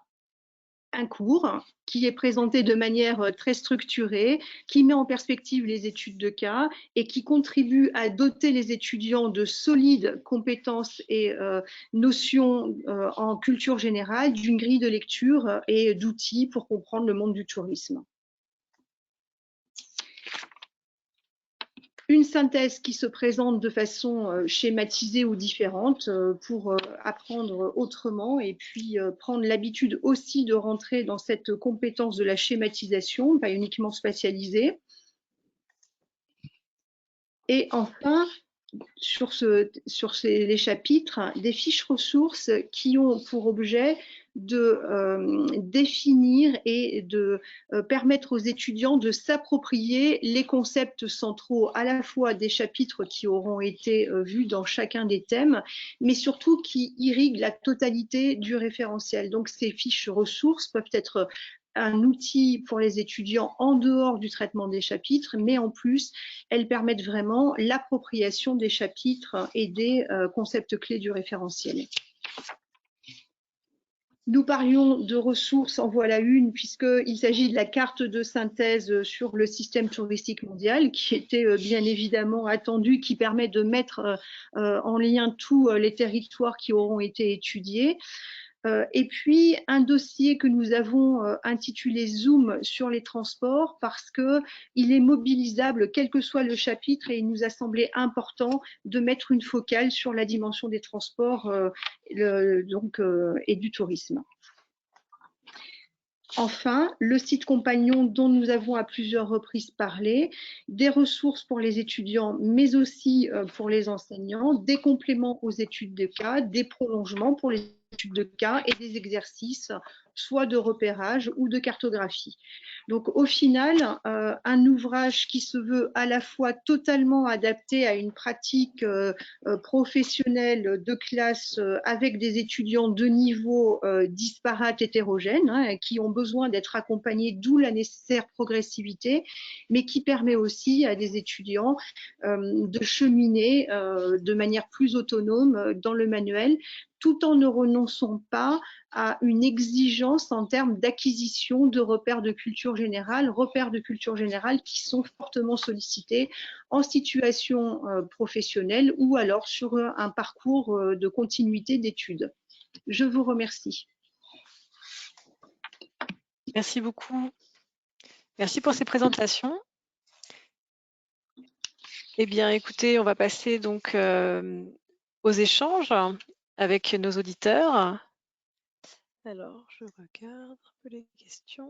S5: un cours qui est présenté de manière très structurée, qui met en perspective les études de cas et qui contribue à doter les étudiants de solides compétences et notions en culture générale, d'une grille de lecture et d'outils pour comprendre le monde du tourisme. Une synthèse qui se présente de façon schématisée ou différente pour apprendre autrement et puis prendre l'habitude aussi de rentrer dans cette compétence de la schématisation, pas uniquement spatialisée. Et enfin, sur les chapitres, des fiches ressources qui ont pour objet de définir et de permettre aux étudiants de s'approprier les concepts centraux à la fois des chapitres qui auront été vus dans chacun des thèmes, mais surtout qui irriguent la totalité du référentiel. Donc ces fiches ressources peuvent être un outil pour les étudiants en dehors du traitement des chapitres, mais en plus, elles permettent vraiment l'appropriation des chapitres et des concepts clés du référentiel. Nous parlions de ressources, en voilà une, puisqu'il s'agit de la carte de synthèse sur le système touristique mondial, qui était bien évidemment attendue, qui permet de mettre en lien tous les territoires qui auront été étudiés. Et puis, un dossier que nous avons intitulé Zoom sur les transports parce qu'il est mobilisable quel que soit le chapitre et il nous a semblé important de mettre une focale sur la dimension des transports et du tourisme. Enfin, le site compagnon dont nous avons à plusieurs reprises parlé, des ressources pour les étudiants, mais aussi pour les enseignants, des compléments aux études de cas, des prolongements pour les études de cas et des exercices, soit de repérage ou de cartographie. Donc, au final, un ouvrage qui se veut à la fois totalement adapté à une pratique professionnelle de classe avec des étudiants de niveau disparates, hétérogènes, hein, qui ont besoin d'être accompagnés, d'où la nécessaire progressivité, mais qui permet aussi à des étudiants de cheminer de manière plus autonome dans le manuel, tout en ne renonçant pas à une exigence en termes d'acquisition de repères de culture générale qui sont fortement sollicités en situation professionnelle ou alors sur un parcours de continuité d'études. Je vous remercie.
S1: Merci beaucoup. Merci pour ces présentations. Eh bien, écoutez, on va passer donc aux échanges avec nos auditeurs. Alors, je regarde un peu les questions.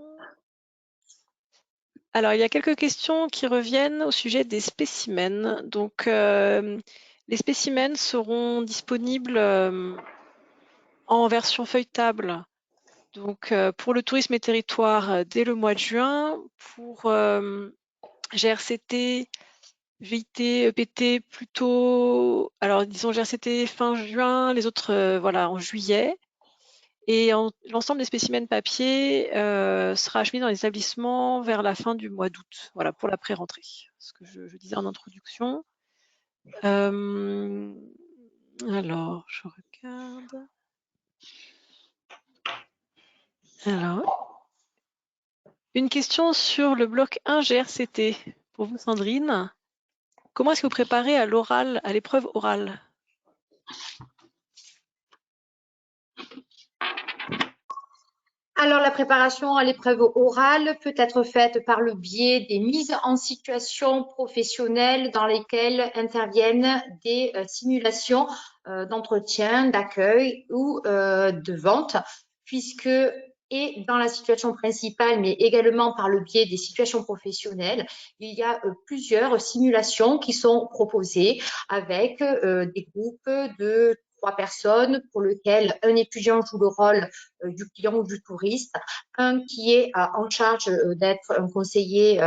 S1: Alors, il y a quelques questions qui reviennent au sujet des spécimens. Donc, les spécimens seront disponibles en version feuilletable. Donc, pour le tourisme et territoire dès le mois de juin, pour GRCT, VIT, EPT plutôt, alors disons GRCT fin juin, les autres voilà en juillet. Et l'ensemble des spécimens papier sera acheminé dans les établissements vers la fin du mois d'août, voilà, pour la pré-rentrée, ce que je disais en introduction. Alors, je regarde. Alors, une question sur le bloc 1 GRCT. Pour vous, Sandrine, comment est-ce que vous préparez à l'oral, à l'épreuve orale?
S3: Alors, la préparation à l'épreuve orale peut être faite par le biais des mises en situation professionnelles dans lesquelles interviennent des simulations d'entretien, d'accueil ou de vente, puisque et dans la situation principale, mais également par le biais des situations professionnelles, il y a plusieurs simulations qui sont proposées avec des groupes de 3 personnes pour lesquelles un étudiant joue le rôle du client ou du touriste, un qui est en charge d'être un conseiller,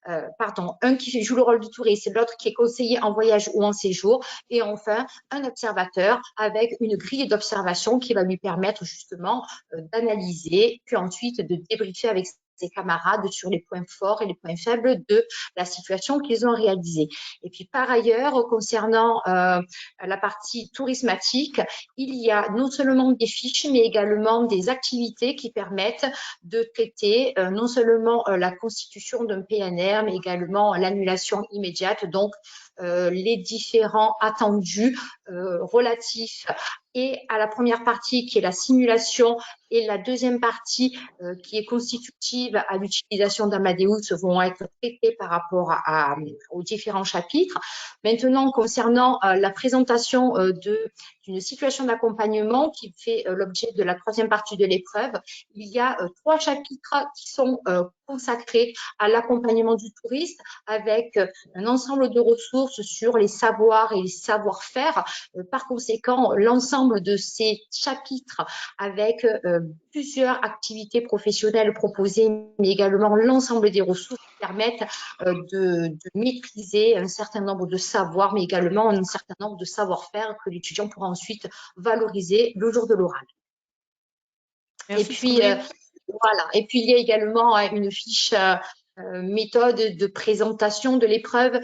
S3: un qui joue le rôle du touriste et l'autre qui est conseiller en voyage ou en séjour, et enfin un observateur avec une grille d'observation qui va lui permettre justement d'analyser, puis ensuite de débriefer avec ses camarades sur les points forts et les points faibles de la situation qu'ils ont réalisée. Et puis par ailleurs, concernant la partie tourismatique, il y a non seulement des fiches, mais également des activités qui permettent de traiter non seulement la constitution d'un PNR, mais également l'annulation immédiate, donc les différents attendus relatifs et à la première partie qui est la simulation et la deuxième partie qui est constitutive à l'utilisation d'Amadeus vont être traités par rapport aux différents chapitres. Maintenant, concernant la présentation d'une situation d'accompagnement qui fait l'objet de la troisième partie de l'épreuve, il y a 3 chapitres qui sont consacrés à l'accompagnement du touriste avec un ensemble de ressources sur les savoirs et les savoir-faire. Par conséquent, l'ensemble de ces chapitres avec plusieurs activités professionnelles proposées, mais également l'ensemble des ressources qui permettent de maîtriser un certain nombre de savoirs, mais également un certain nombre de savoir-faire que l'étudiant pourra ensuite valoriser le jour de l'oral. Et puis, voilà. Et puis, il y a également une fiche méthode de présentation de l'épreuve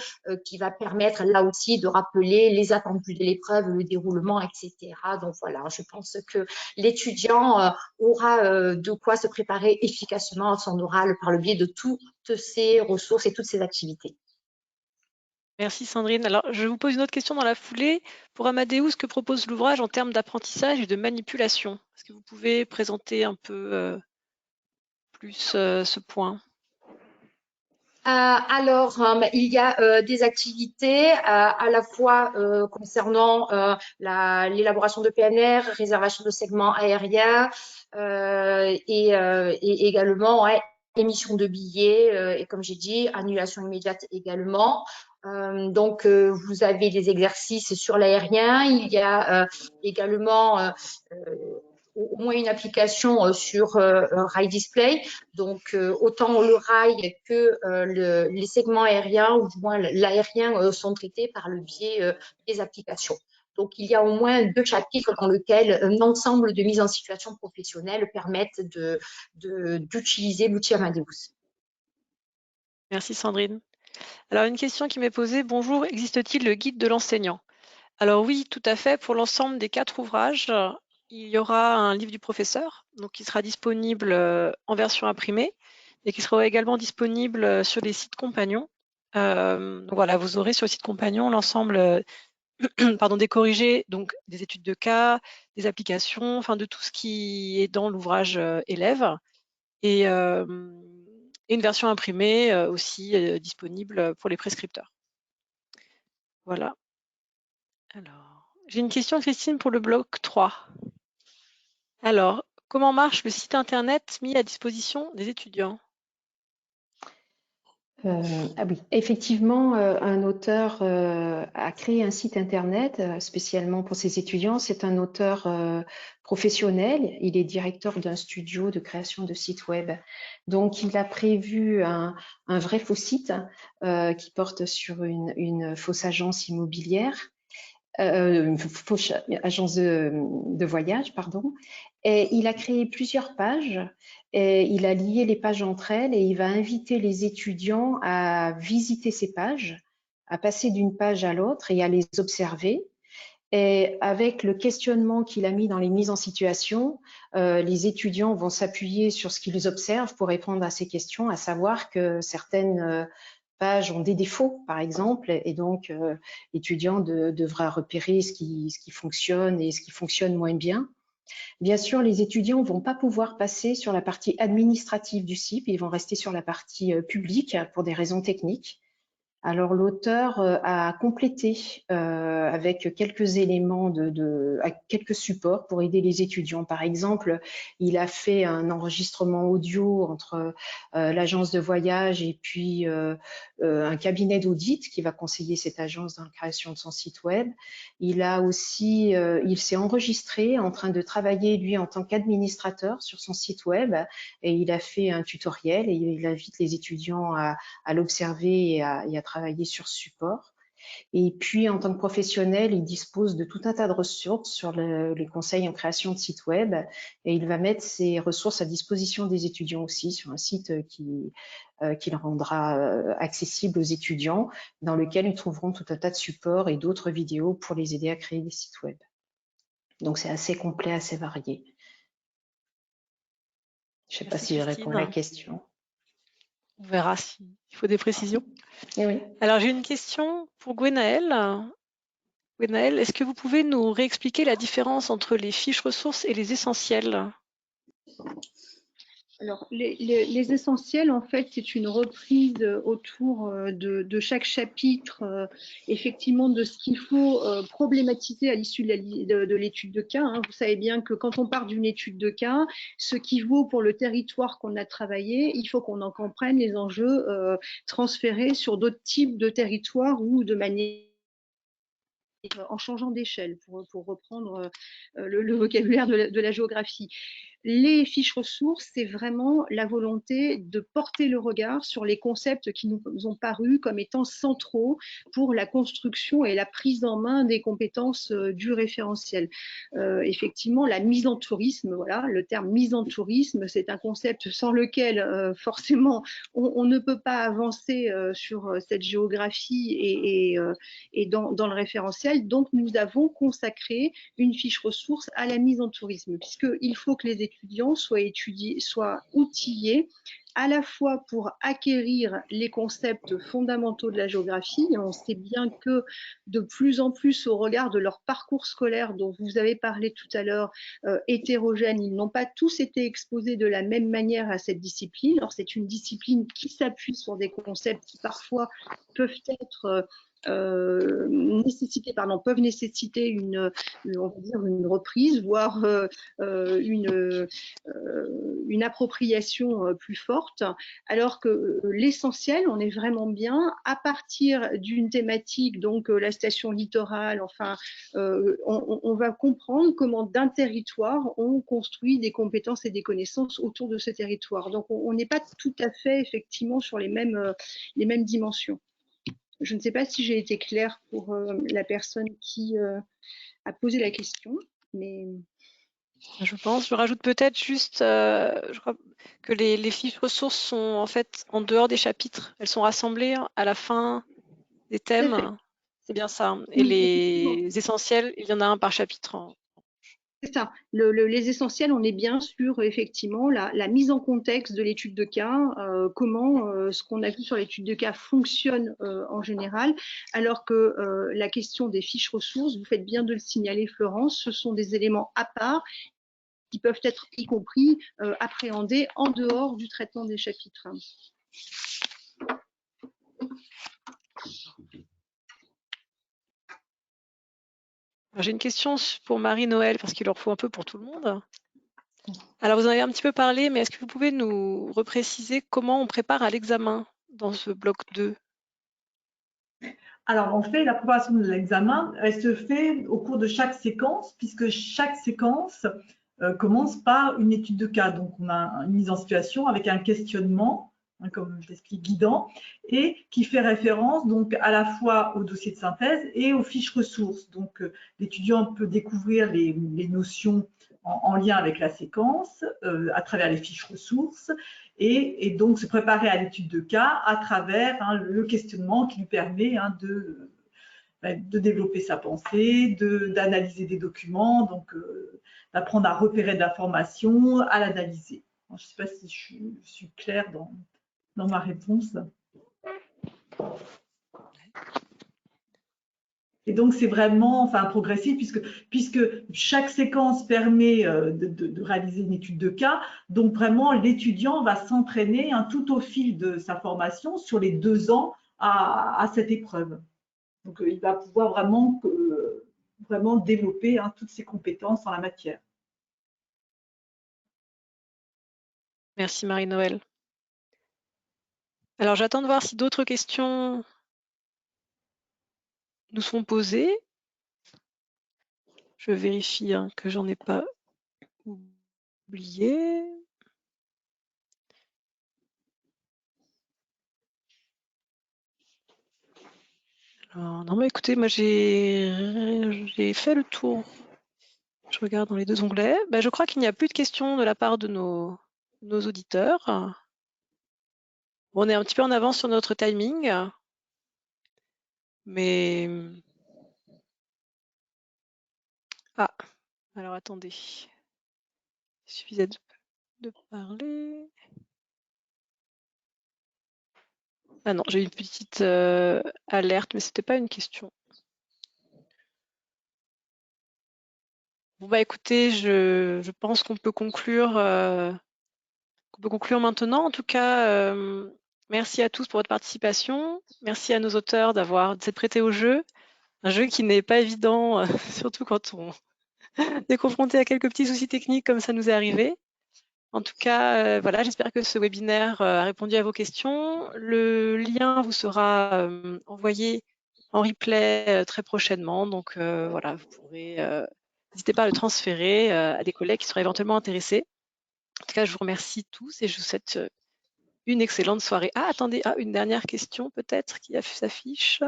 S3: qui va permettre là aussi de rappeler les attendus de l'épreuve, le déroulement, etc. Donc voilà, je pense que l'étudiant aura de quoi se préparer efficacement à son oral par le biais de toutes ces ressources et toutes ces activités.
S1: Merci Sandrine. Alors, je vous pose une autre question dans la foulée. Pour Amadeus, que propose l'ouvrage en termes d'apprentissage et de manipulation? Est-ce que vous pouvez présenter un peu plus ce point?
S3: Il y a des activités à la fois concernant l'élaboration de PNR, réservation de segments aériens et également émission de billets et comme j'ai dit, annulation immédiate également. Vous avez des exercices sur l'aérien. Il y a également au moins une application sur Rail Display. Donc, autant le rail que les segments aériens, ou du moins l'aérien, sont traités par le biais des applications. Donc, il y a au moins 2 chapitres dans lesquels un ensemble de mises en situation professionnelle permettent d'utiliser l'outil Amadeus.
S1: Merci Sandrine. Alors, une question qui m'est posée. Bonjour, existe-t-il le guide de l'enseignant? Alors oui, tout à fait. Pour l'ensemble des 4 ouvrages, il y aura un livre du professeur, donc qui sera disponible en version imprimée et qui sera également disponible sur les sites compagnons. Donc voilà, vous aurez sur le site compagnon l'ensemble des corrigés, donc des études de cas, des applications, enfin de tout ce qui est dans l'ouvrage élève et une version imprimée aussi disponible pour les prescripteurs. Voilà. Alors, j'ai une question, Christine, pour le bloc 3. Alors, comment marche le site internet mis à disposition des étudiants?
S6: Ah oui, effectivement, un auteur a créé un site internet spécialement pour ses étudiants. C'est un auteur professionnel. Il est directeur d'un studio de création de sites web. Donc, il a prévu un vrai faux site qui porte sur une fausse agence immobilière. Une fausse agence de voyage, pardon. Et il a créé plusieurs pages et il a lié les pages entre elles et il va inviter les étudiants à visiter ces pages, à passer d'une page à l'autre et à les observer. Et avec le questionnement qu'il a mis dans les mises en situation, les étudiants vont s'appuyer sur ce qu'ils observent pour répondre à ces questions, à savoir que certaines pages ont des défauts, par exemple, et donc l'étudiant devra repérer ce qui fonctionne et ce qui fonctionne moins bien. Bien sûr, les étudiants ne vont pas pouvoir passer sur la partie administrative du site, ils vont rester sur la partie publique pour des raisons techniques. Alors l'auteur a complété avec quelques éléments quelques supports pour aider les étudiants. Par exemple, il a fait un enregistrement audio entre l'agence de voyage et puis un cabinet d'audit qui va conseiller cette agence dans la création de son site web. Il a aussi, il s'est enregistré en train de travailler lui en tant qu'administrateur sur son site web et il a fait un tutoriel et il invite les étudiants à l'observer et à travailler sur ce support. Et puis, en tant que professionnel, il dispose de tout un tas de ressources sur les conseils en création de sites web et il va mettre ces ressources à disposition des étudiants aussi sur un site qu'il rendra accessible aux étudiants, dans lequel ils trouveront tout un tas de supports et d'autres vidéos pour les aider à créer des sites web. Donc, c'est assez complet, assez varié. Je ne sais pas si je réponds à la question.
S1: On verra s'il faut des précisions.
S6: Oui.
S1: Alors, j'ai une question pour Gwenaëlle. Gwenaëlle, est-ce que vous pouvez nous réexpliquer la différence entre les fiches ressources et les essentiels?
S5: Alors, les essentiels, en fait, c'est une reprise autour de chaque chapitre, effectivement, de ce qu'il faut problématiser à l'issue de l'étude de cas. Hein. Vous savez bien que quand on part d'une étude de cas, ce qui vaut pour le territoire qu'on a travaillé, il faut qu'on en comprenne les enjeux transférés sur d'autres types de territoires ou de manière en changeant d'échelle, pour reprendre le vocabulaire de la géographie. Les fiches ressources, c'est vraiment la volonté de porter le regard sur les concepts qui nous ont paru comme étant centraux pour la construction et la prise en main des compétences du référentiel. Effectivement, la mise en tourisme, voilà, le terme mise en tourisme, c'est un concept sans lequel forcément on ne peut pas avancer sur cette géographie et dans le référentiel. Donc, nous avons consacré une fiche ressource à la mise en tourisme, puisqu'il faut que les étudiants soient outillés à la fois pour acquérir les concepts fondamentaux de la géographie. Et on sait bien que de plus en plus, au regard de leur parcours scolaire dont vous avez parlé tout à l'heure, hétérogènes, ils n'ont pas tous été exposés de la même manière à cette discipline. Alors, c'est une discipline qui s'appuie sur des concepts qui parfois peuvent être peuvent nécessiter une reprise, voire une appropriation plus forte, alors que l'essentiel, on est vraiment bien à partir d'une thématique, donc la station littorale, enfin, on va comprendre comment d'un territoire, on construit des compétences et des connaissances autour de ce territoire. Donc, on n'est pas tout à fait, effectivement, sur les mêmes dimensions. Je ne sais pas si j'ai été claire pour la personne qui a posé la question, mais...
S1: Je pense. Je rajoute peut-être juste, je crois que les fiches ressources sont en fait en dehors des chapitres. Elles sont rassemblées à la fin des thèmes. C'est bien ça. Et
S5: Oui,
S1: les essentiels, il y en a un par chapitre.
S5: C'est ça. Les essentiels, on est bien sur effectivement la mise en contexte de l'étude de cas, comment ce qu'on a vu sur l'étude de cas fonctionne en général, alors que la question des fiches ressources, vous faites bien de le signaler, Florence, ce sont des éléments à part qui peuvent être y compris appréhendés en dehors du traitement des chapitres.
S1: J'ai une question pour Marie-Noël, parce qu'il leur faut un peu pour tout le monde. Alors, vous en avez un petit peu parlé, mais est-ce que vous pouvez nous repréciser comment on prépare à l'examen dans ce bloc 2?
S4: Alors, en fait, la préparation de l'examen, elle se fait au cours de chaque séquence, puisque chaque séquence commence par une étude de cas. Donc, on a une mise en situation avec un questionnement, comme je l'explique, guidant, et qui fait référence donc à la fois au dossier de synthèse et aux fiches ressources. Donc, l'étudiant peut découvrir les notions en lien avec la séquence à travers les fiches ressources et donc se préparer à l'étude de cas à travers le questionnement qui lui permet de développer sa pensée, d'analyser des documents, donc d'apprendre à repérer de l'information, à l'analyser. Je ne sais pas si je suis claire dans ma réponse. Et donc, c'est vraiment progressif puisque chaque séquence permet de réaliser une étude de cas. Donc, vraiment, l'étudiant va s'entraîner tout au fil de sa formation sur les 2 ans à cette épreuve. Donc, il va pouvoir vraiment développer toutes ses compétences en la matière.
S1: Merci Marie-Noël. Alors, j'attends de voir si d'autres questions nous sont posées. Je vérifie que j'en ai pas oublié. Alors, non, mais écoutez, moi j'ai fait le tour. Je regarde dans les 2 onglets. Je crois qu'il n'y a plus de questions de la part de nos auditeurs. Bon, on est un petit peu en avance sur notre timing, mais... Ah, alors attendez. Il suffisait de parler. Ah non, j'ai eu une petite alerte, mais c'était pas une question. Bon, écoutez, je pense qu'on peut conclure maintenant. En tout cas, merci à tous pour votre participation. Merci à nos auteurs de s'être prêtés au jeu. Un jeu qui n'est pas évident, surtout quand on est confronté à quelques petits soucis techniques comme ça nous est arrivé. En tout cas, voilà, j'espère que ce webinaire a répondu à vos questions. Le lien vous sera envoyé en replay très prochainement. Donc voilà, vous pourrez, n'hésitez pas à le transférer à des collègues qui seraient éventuellement intéressés. En tout cas, je vous remercie tous et je vous souhaite une excellente soirée. Ah, attendez, une dernière question peut-être qui s'affiche.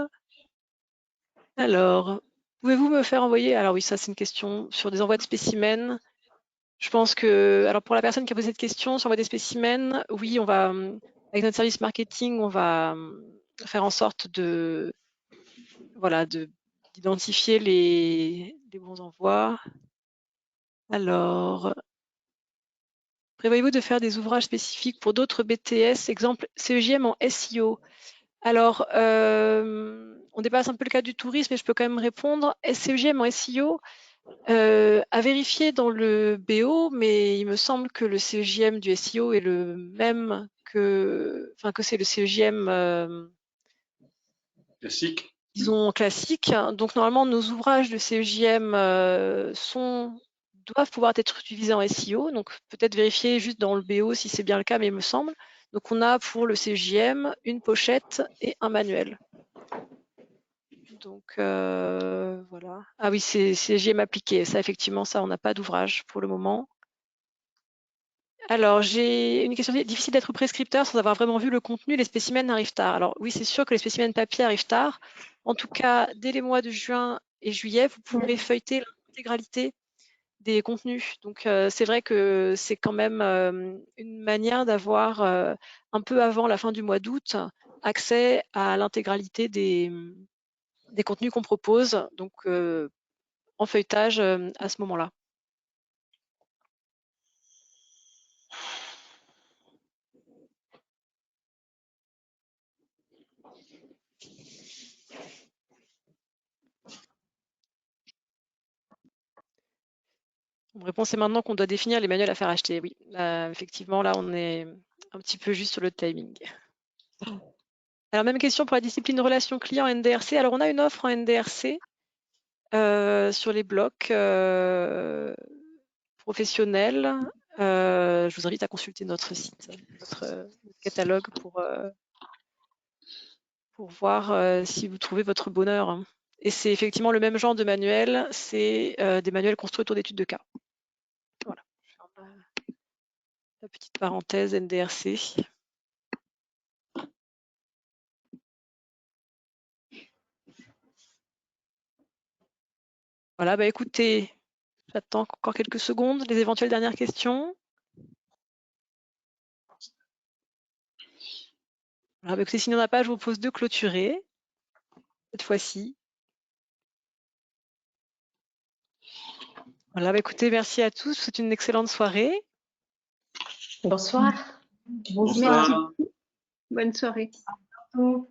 S1: Alors, pouvez-vous me faire envoyer, alors oui, ça c'est une question sur des envois de spécimens. Je pense que, alors pour la personne qui a posé cette question sur des spécimens, oui, on va, avec notre service marketing, on va faire en sorte d'identifier les bons envois. Alors, Prévoyez-vous de faire des ouvrages spécifiques pour d'autres BTS, exemple CEJM en SEO? Alors, on dépasse un peu le cadre du tourisme, mais je peux quand même répondre. CEJM en SEO, à vérifier dans le BO, mais il me semble que le CEJM du SEO est le même que c'est le CEJM
S2: Classique.
S1: disons classique. Donc normalement, nos ouvrages de CEJM doivent pouvoir être utilisés en SEO. Donc peut-être vérifier juste dans le BO si c'est bien le cas, mais il me semble. Donc on a pour le CEJM une pochette et un manuel. Donc voilà. Ah oui, c'est CEJM appliqué. Ça, effectivement, ça, on n'a pas d'ouvrage pour le moment. Alors, j'ai une question difficile d'être prescripteur sans avoir vraiment vu le contenu. Les spécimens arrivent tard. Alors oui, c'est sûr que les spécimens papier arrivent tard. En tout cas, dès les mois de juin et juillet, vous pourrez feuilleter l'intégralité des contenus. Donc c'est vrai que c'est quand même une manière d'avoir un peu avant la fin du mois d'août accès à l'intégralité des contenus qu'on propose. Donc en feuilletage à ce moment-là. Mon réponse est maintenant qu'on doit définir les manuels à faire acheter. Oui, effectivement, là, on est un petit peu juste sur le timing. Alors, même question pour la discipline relation client NDRC. Alors, on a une offre en NDRC sur les blocs professionnels. Je vous invite à consulter notre site, notre catalogue pour voir si vous trouvez votre bonheur. Et c'est effectivement le même genre de manuel, c'est des manuels construits autour d'études de cas. Voilà, je ferme la petite parenthèse NDRC. Voilà, bah écoutez, j'attends encore quelques secondes les éventuelles dernières questions. Voilà, bah écoutez, s'il n'y en a pas, je vous propose de clôturer cette fois-ci. Voilà, bah écoutez, merci à tous, c'est une excellente soirée.
S6: Bonsoir.
S2: Bonsoir.
S5: Bonne soirée.
S4: bientôt.